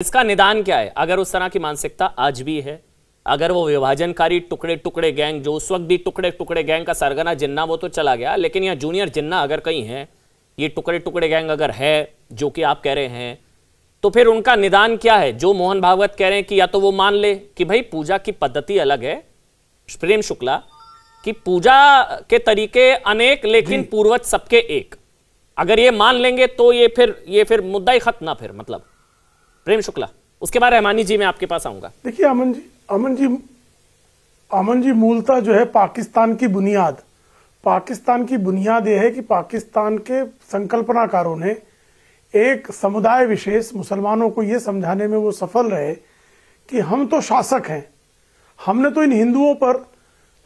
इसका निदान क्या है? अगर उस तरह की मानसिकता आज भी है, अगर वो विभाजनकारी टुकड़े टुकड़े गैंग, जो उस वक्त भी टुकड़े टुकड़े गैंग का सरगना जिन्ना, वो तो चला गया, लेकिन यहाँ जूनियर जिन्ना अगर कहीं है, ये टुकड़े टुकड़े गैंग अगर है जो कि आप कह रहे हैं, तो फिर उनका निदान क्या है? जो मोहन भागवत कह रहे हैं कि या तो वो मान ले कि भाई पूजा की पद्धति अलग है, प्रेम शुक्ला कि पूजा के तरीके अनेक लेकिन पूर्वज सबके एक, अगर ये मान लेंगे तो ये फिर मुद्दा ही खत्म ना, फिर मतलब प्रेम शुक्ला। उसके बाद रहमानी जी मैं आपके पास आऊंगा। देखिए अमन जी मूलतः जो है पाकिस्तान की बुनियाद यह है कि पाकिस्तान के संकल्पनाकारों ने एक समुदाय विशेष मुसलमानों को यह समझाने में वो सफल रहे कि हम तो शासक हैं, हमने तो इन हिंदुओं पर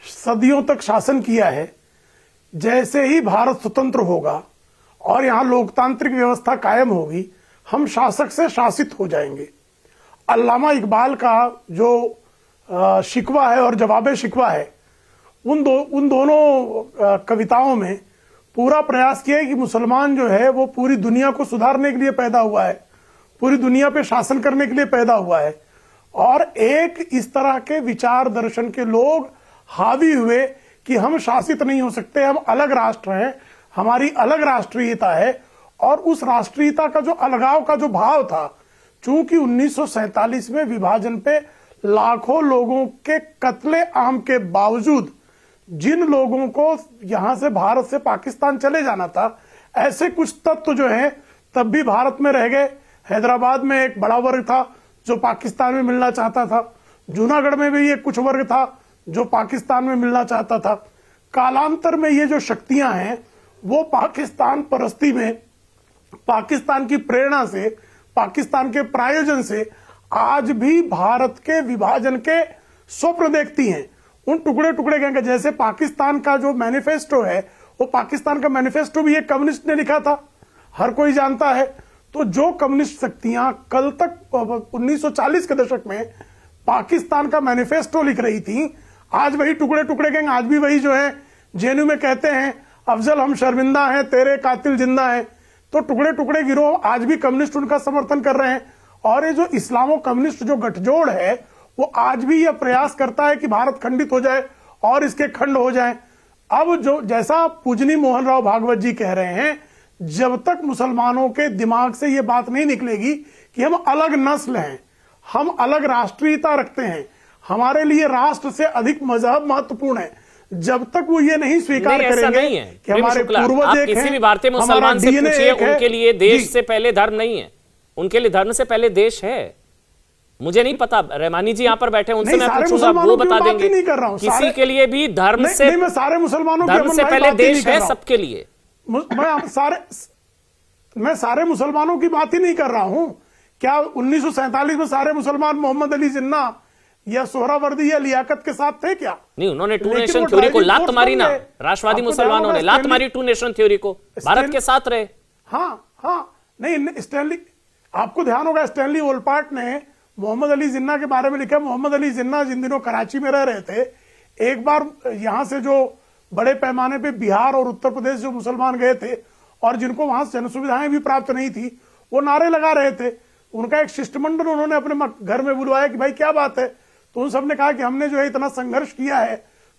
सदियों तक शासन किया है, जैसे ही भारत स्वतंत्र होगा और यहां लोकतांत्रिक व्यवस्था कायम होगी, हम शासक से शासित हो जाएंगे। अल्लामा इकबाल का जो शिकवा है और जवाबे शिकवा है, उन दोनों कविताओं में पूरा प्रयास किया है कि मुसलमान जो है वो पूरी दुनिया को सुधारने के लिए पैदा हुआ है, पूरी दुनिया पे शासन करने के लिए पैदा हुआ है, और एक इस तरह के विचार दर्शन के लोग हावी हुए कि हम शासित नहीं हो सकते, हम अलग राष्ट्र हैं, हमारी अलग राष्ट्रीयता है। और उस राष्ट्रीयता का जो अलगाव का जो भाव था, चूंकि 1947 में विभाजन पे लाखों लोगों के कत्ले आम के बावजूद जिन लोगों को यहां से भारत से पाकिस्तान चले जाना था, ऐसे कुछ तत्व जो हैं तब भी भारत में रह गए। हैदराबाद में एक बड़ा वर्ग था जो पाकिस्तान में मिलना चाहता था, जूनागढ़ में भी एक कुछ वर्ग था जो पाकिस्तान में मिलना चाहता था। कालांतर में ये जो शक्तियां हैं वो पाकिस्तान परस्ती में, पाकिस्तान की प्रेरणा से, पाकिस्तान के प्रायोजन से आज भी भारत के विभाजन के स्वप्न देखती हैं। उन टुकड़े टुकड़े गैंग, जैसे पाकिस्तान का जो मैनिफेस्टो है, वो पाकिस्तान का मैनिफेस्टो भी एक कम्युनिस्ट ने लिखा था, हर कोई जानता है। तो जो कम्युनिस्ट शक्तियां कल तक 1940 के दशक में पाकिस्तान का मैनिफेस्टो लिख रही थी, आज वही टुकड़े टुकड़े गैंग, आज भी वही जो है जेएनयू में कहते हैं अफजल हम शर्मिंदा हैं, तेरे कातिल जिंदा हैं। तो टुकड़े टुकड़े गिरोह आज भी कम्युनिस्ट उनका समर्थन कर रहे हैं। और ये जो इस्लामो कम्युनिस्ट जो गठजोड़ है, वो आज भी यह प्रयास करता है कि भारत खंडित हो जाए और इसके खंड हो जाए। अब जो जैसा पूजनी मोहन राव भागवत जी कह रहे हैं, जब तक मुसलमानों के दिमाग से ये बात नहीं निकलेगी कि हम अलग नस्ल हैं, हम अलग राष्ट्रीयता रखते हैं, हमारे लिए राष्ट्र से अधिक मजहब महत्वपूर्ण है, जब तक वो ये नहीं स्वीकार करेंगे कि हमारे पूर्वज एक हैं, किसी भी भारतीय मुसलमान से पूछिए, उनके लिए देश से पहले धर्म नहीं है, उनके लिए धर्म से पहले देश है। मुझे नहीं पता, रहमानी जी यहाँ पर बैठे, उनसे मैं पूछूंगा, वो बता देंगे। नहीं कर रहा हूं, किसी के लिए भी धर्म से, मैं सारे मुसलमानों धर्म से पहले देश है सबके लिए। मैं सारे मुसलमानों की बात ही नहीं कर रहा हूं। क्या 1947 में सारे मुसलमान मोहम्मद अली जिन्ना या सोहरावर्दी या लियाकत के साथ थे क्या? नहीं, उन्होंने टू नेशन थ्योरी को लात मारी ना, राष्ट्रवादी मुसलमानों ने लात मारी टू नेशन थ्योरी को, भारत के साथ रहे। हाँ, नहीं, स्टैनली, आपको ध्यान होगा स्टैनली ओलपार्ट ने मोहम्मद अली जिन्ना के बारे में लिखा। मोहम्मद अली जिन्ना जिन दिनों कराची में रह रहे थे, एक बार यहां से जो बड़े पैमाने पे बिहार और उत्तर प्रदेश जो मुसलमान गए थे और जिनको वहां से जन सुविधाएं भी प्राप्त नहीं थी, वो नारे लगा रहे थे। उनका एक शिष्टमंडल उन्होंने अपने घर में बुलवाया कि भाई क्या बात है, तो उन सबने कहा कि हमने जो है इतना संघर्ष किया है,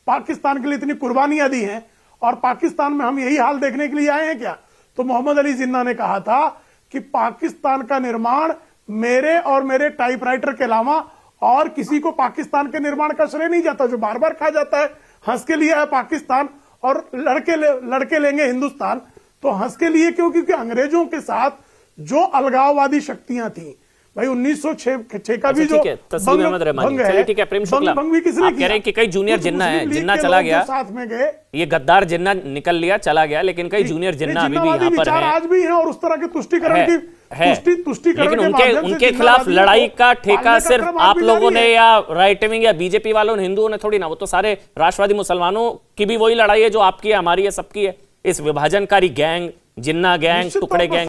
पाकिस्तान के लिए इतनी कुर्बानियां दी हैं, और पाकिस्तान में हम यही हाल देखने के लिए आए हैं क्या? तो मोहम्मद अली जिन्ना ने कहा था कि पाकिस्तान का निर्माण मेरे और मेरे टाइपराइटर के अलावा और किसी को पाकिस्तान के निर्माण का श्रेय नहीं जाता। जो बार बार कहा जाता है हंस के लिए है पाकिस्तान और लड़के लेंगे हिंदुस्तान, तो हंस के लिए क्यों? क्योंकि अंग्रेजों के साथ जो अलगाववादी शक्तियां थी, भाई 1906 का भी जो भंग है, ठीक है प्रेम शुक्ला, भंग भी किसने आप कह रहे हैं कि कई जूनियर जिन्ना है, जिन्ना चला गया, साथ में गए, ये गद्दार जिन्ना निकल लिया, चला गया, लेकिन कई जूनियर जिन्ना अभी भी यहाँ पर हैं, आज भी हैं, और उस तरह के तुष्टिकरण की लेकिन उनके खिलाफ लड़ाई का ठेका सिर्फ आप लोगों ने या राइट विंग या बीजेपी वालों ने, हिंदुओं ने थोड़ी ना, वो तो सारे राष्ट्रवादी मुसलमानों की भी वही लड़ाई है जो आपकी है, हमारी है, सबकी है। इस विभाजनकारी गैंग, जिन्ना गैंग, टुकड़े गैंग